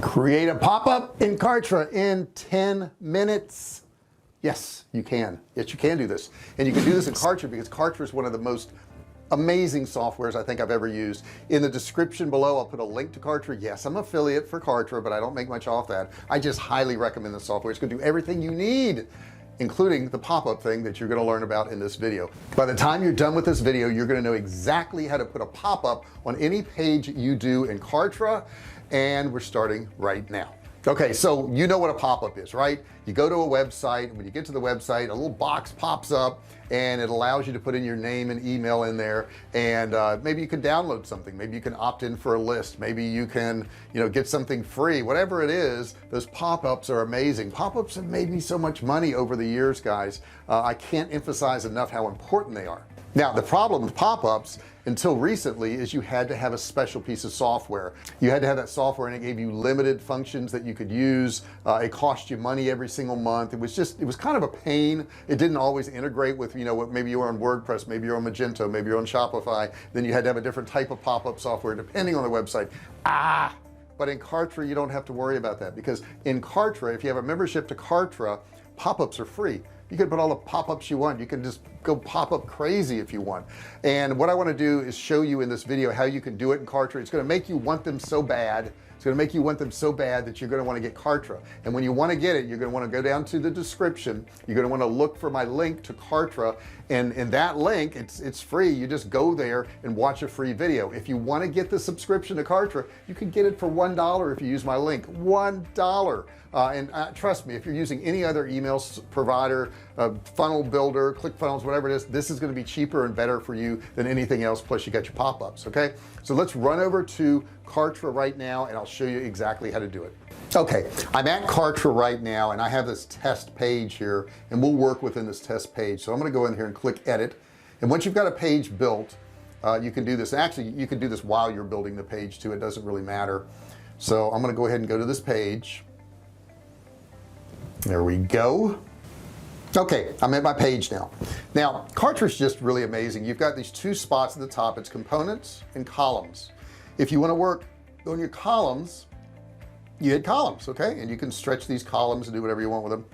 Create a pop-up in Kartra in 10 minutes. Yes, you can. Yes, you can do this. And you can do this in Kartra because Kartra is one of the most amazing softwares I think I've ever used. In the description below I'll put a link to Kartra. Yes, I'm an affiliate for Kartra, but I don't make much off that. I just highly recommend the software. It's going to do everything you need, including the pop-up thing that you're going to learn about in this video. By the time you're done with this video, you're going to know exactly how to put a pop-up on any page you do in Kartra, and we're starting right now. Okay, so you know what a pop-up is, right? You go to a website, and when you get to the website, a little box pops up and it allows you to put in your name and email in there, and maybe you can download something, maybe you can opt in for a list, maybe you can, you know, get something free. Whatever it is, those pop-ups are amazing. Pop-ups have made me so much money over the years, guys. I can't emphasize enough how important they are. Now the problem with pop-ups until recently is you had to have a special piece of software. You had to have that software, and it gave you limited functions that you could use. It cost you money every single month. It was kind of a pain. It didn't always integrate with, you know, what, maybe you were on WordPress, maybe you're on Magento, maybe you're on Shopify. Then you had to have a different type of pop-up software depending on the website. But in Kartra you don't have to worry about that, because in Kartra, if you have a membership to Kartra, pop-ups are free. You can put all the pop-ups you want. You can just go pop up crazy if you want. And what I want to do is show you in this video how you can do it in Kartra. It's going to make you want them so bad. It's going to make you want them so bad that you're going to want to get Kartra. And when you want to get it, you're going to want to go down to the description. You're going to want to look for my link to Kartra, and in that link, it's free. You just go there and watch a free video. If you want to get the subscription to Kartra, you can get it for $1 if you use my link. $1. And trust me, if you're using any other email provider, funnel builder, ClickFunnels, whatever it is, this is going to be cheaper and better for you than anything else. Plus you got your pop-ups. Okay, so let's run over to Kartra right now and I'll show you exactly how to do it. Okay, I'm at Kartra right now and I have this test page here, and we'll work within this test page. So I'm going to go in here and click edit, and once you've got a page built, you can do this. Actually, you can do this while you're building the page too. It doesn't really matter. So I'm going to go ahead and go to this page. There we go. Okay, I'm at my page now. Kartra is just really amazing. You've got these two spots at the top. It's components and columns. If you want to work on your columns, you hit columns. Okay, and you can stretch these columns and do whatever you want with them.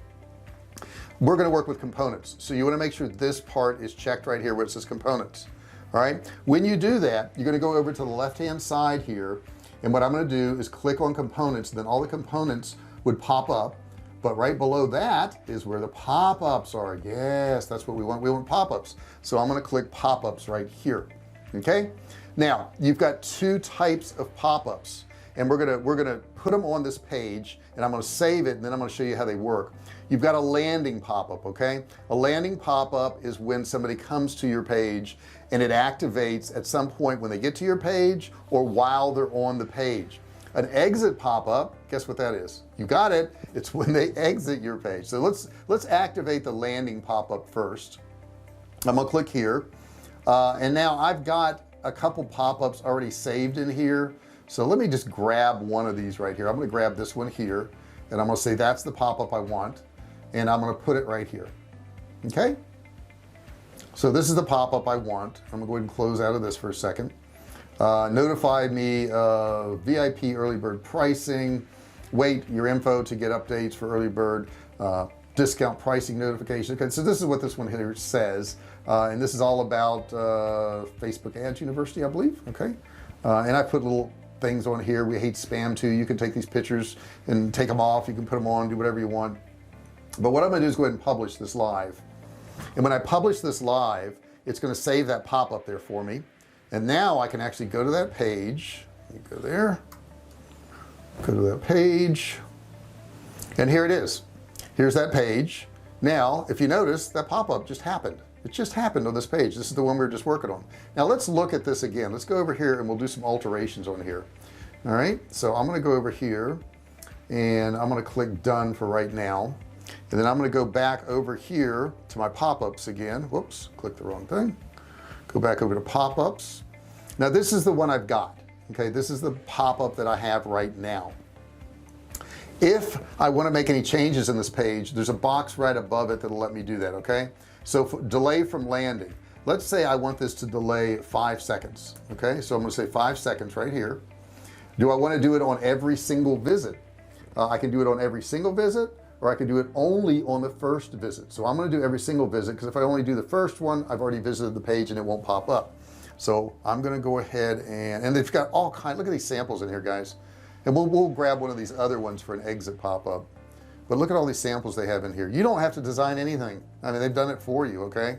We're going to work with components, so you want to make sure this part is checked right here where it says components. All right, when you do that, you're going to go over to the left hand side here, and what I'm going to do is click on components. Then all the components would pop up, but right below that is where the pop-ups are. Yes, that's what we want. We want pop-ups. So I'm going to click pop-ups right here. Okay, now you've got two types of pop-ups, and we're gonna put them on this page, and I'm going to save it, and then I'm going to show you how they work. You've got a landing pop-up. Okay, a landing pop-up is when somebody comes to your page and it activates at some point when they get to your page or while they're on the page. An exit pop-up, guess what that is? You got it. It's when they exit your page. So let's activate the landing pop-up first. I'm gonna click here, and now I've got a couple pop-ups already saved in here. So let me just grab one of these right here. I'm gonna grab this one here, and I'm gonna say that's the pop-up I want, and I'm gonna put it right here. Okay, so this is the pop-up I want. I'm gonna go ahead and close out of this for a second. Notify me VIP early bird pricing, wait your info to get updates for early bird discount pricing notification. Okay, so this is what this one here says, and this is all about Facebook Ads University, I believe. Okay, and I put little things on here. We hate spam too. You can take these pictures and take them off. You can put them on, do whatever you want. But what I'm gonna do is go ahead and publish this live, and when I publish this live, it's going to save that pop-up there for me. And now I can actually go to that page. Let me go there, go to that page, and here it is. Here's that page. Now if you notice, that pop-up just happened. It just happened on this page. This is the one we were just working on. Now let's look at this again. Let's go over here and we'll do some alterations on here. All right, so I'm going to go over here and I'm going to click done for right now, and then I'm going to go back over here to my pop-ups again. Whoops, clicked the wrong thing. Go back over to pop-ups. Now this is the one I've got. Okay, this is the pop-up that I have right now. If I want to make any changes in this page, there's a box right above it that'll let me do that. Okay, so for delay from landing, let's say I want this to delay 5 seconds. Okay, so I'm going to say 5 seconds right here. Do I want to do it on every single visit? I can do it on every single visit, or I can do it only on the first visit. So I'm going to do every single visit, because if I only do the first one, I've already visited the page and it won't pop up. So I'm going to go ahead and they've got all kinds. Look at these samples in here, guys. And we'll grab one of these other ones for an exit pop-up. But look at all these samples they have in here. You don't have to design anything. I mean, they've done it for you. Okay,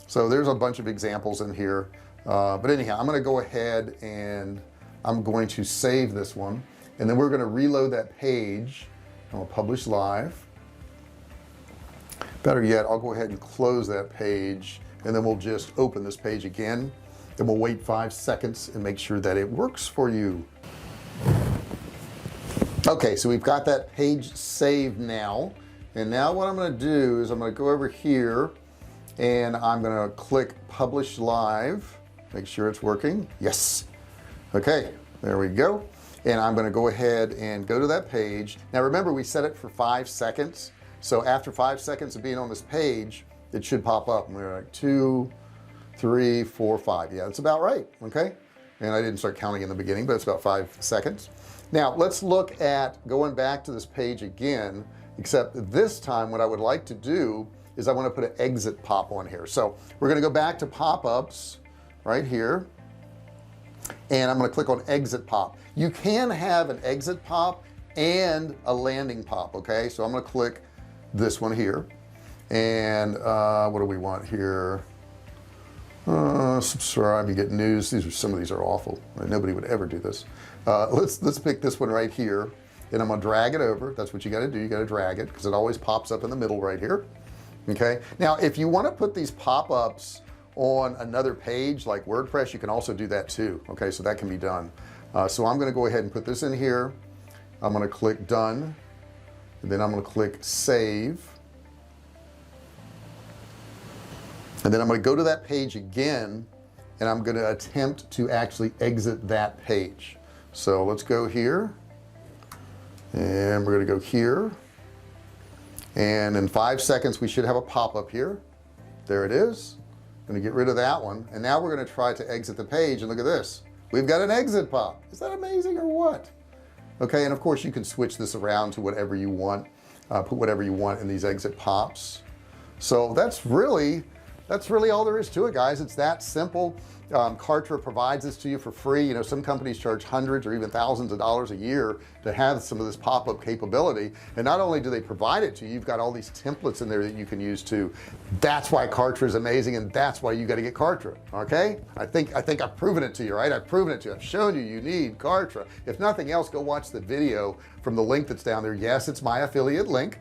so there's a bunch of examples in here, but anyhow, I'm going to go ahead and I'm going to save this one, and then we're going to reload that page. I'm going to publish live. Better yet, I'll go ahead and close that page, and then we'll just open this page again, and we'll wait 5 seconds and make sure that it works for you. Okay, so we've got that page saved now, and now what I'm going to do is I'm going to go over here and I'm going to click publish live, make sure it's working. Yes. Okay, there we go. And I'm going to go ahead and go to that page. Now remember, we set it for 5 seconds, so after 5 seconds of being on this page, it should pop up, and we're like 2, 3, 4, 5. Yeah, that's about right. Okay, and I didn't start counting in the beginning, but it's about 5 seconds. Now let's look at going back to this page again, except this time what I would like to do is I want to put an exit pop on here. So we're going to go back to pop-ups right here, and I'm going to click on exit pop. You can have an exit pop and a landing pop. Okay, so I'm going to click this one here, and what do we want here? Subscribe, you get news. Some of these are awful. Nobody would ever do this. Let's pick this one right here, and I'm gonna drag it over. That's what you got to do. You got to drag it, because it always pops up in the middle right here. Okay, now if you want to put these pop-ups on another page like WordPress, you can also do that too. Okay, so that can be done. So I'm going to go ahead and put this in here. I'm going to click done, and then I'm going to click save, and then I'm going to go to that page again, and I'm going to attempt to actually exit that page. So let's go here, and we're going to go here, and in 5 seconds we should have a pop-up here. There it is. I'm going to get rid of that one, and now we're going to try to exit the page, and look at this, we've got an exit pop. Is that amazing or what? Okay, and of course you can switch this around to whatever you want, put whatever you want in these exit pops. So that's really all there is to it, guys. It's that simple. Kartra provides this to you for free. You know, some companies charge hundreds or even thousands of dollars a year to have some of this pop-up capability, and not only do they provide it to you, you've got all these templates in there that you can use too. That's why Kartra is amazing, and that's why you got to get Kartra. Okay, I think I've proven it to you, right? I've proven it to you. I've shown you you need Kartra. If nothing else, go watch the video from the link that's down there. Yes, it's my affiliate link,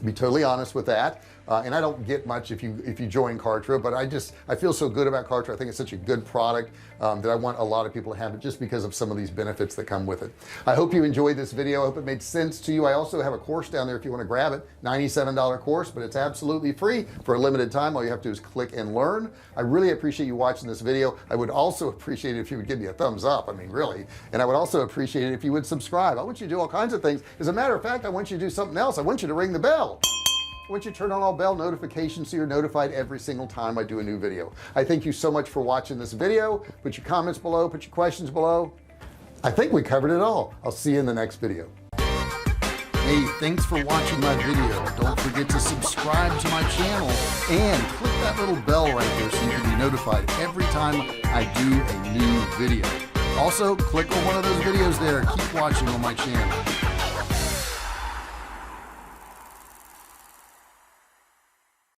be totally honest with that. And I don't get much if you join Kartra, but I feel so good about Kartra. I think it's such a good product that I want a lot of people to have it, just because of some of these benefits that come with it. I hope you enjoyed this video. I hope it made sense to you. I also have a course down there if you want to grab it, $97 course, but it's absolutely free for a limited time. All you have to do is click and learn. I really appreciate you watching this video. I would also appreciate it if you would give me a thumbs up. I mean, really. And I would also appreciate it if you would subscribe. I want you to do all kinds of things. As a matter of fact, I want you to do something else. I want you to ring the bell. I want you to turn on all bell notifications so you're notified every single time I do a new video. I thank you so much for watching this video. Put your comments below, put your questions below. I think we covered it all. I'll see you in the next video. Hey, thanks for watching my video. Don't forget to subscribe to my channel and click that little bell right there so you can be notified every time I do a new video. Also, click on one of those videos there. Keep watching on my channel.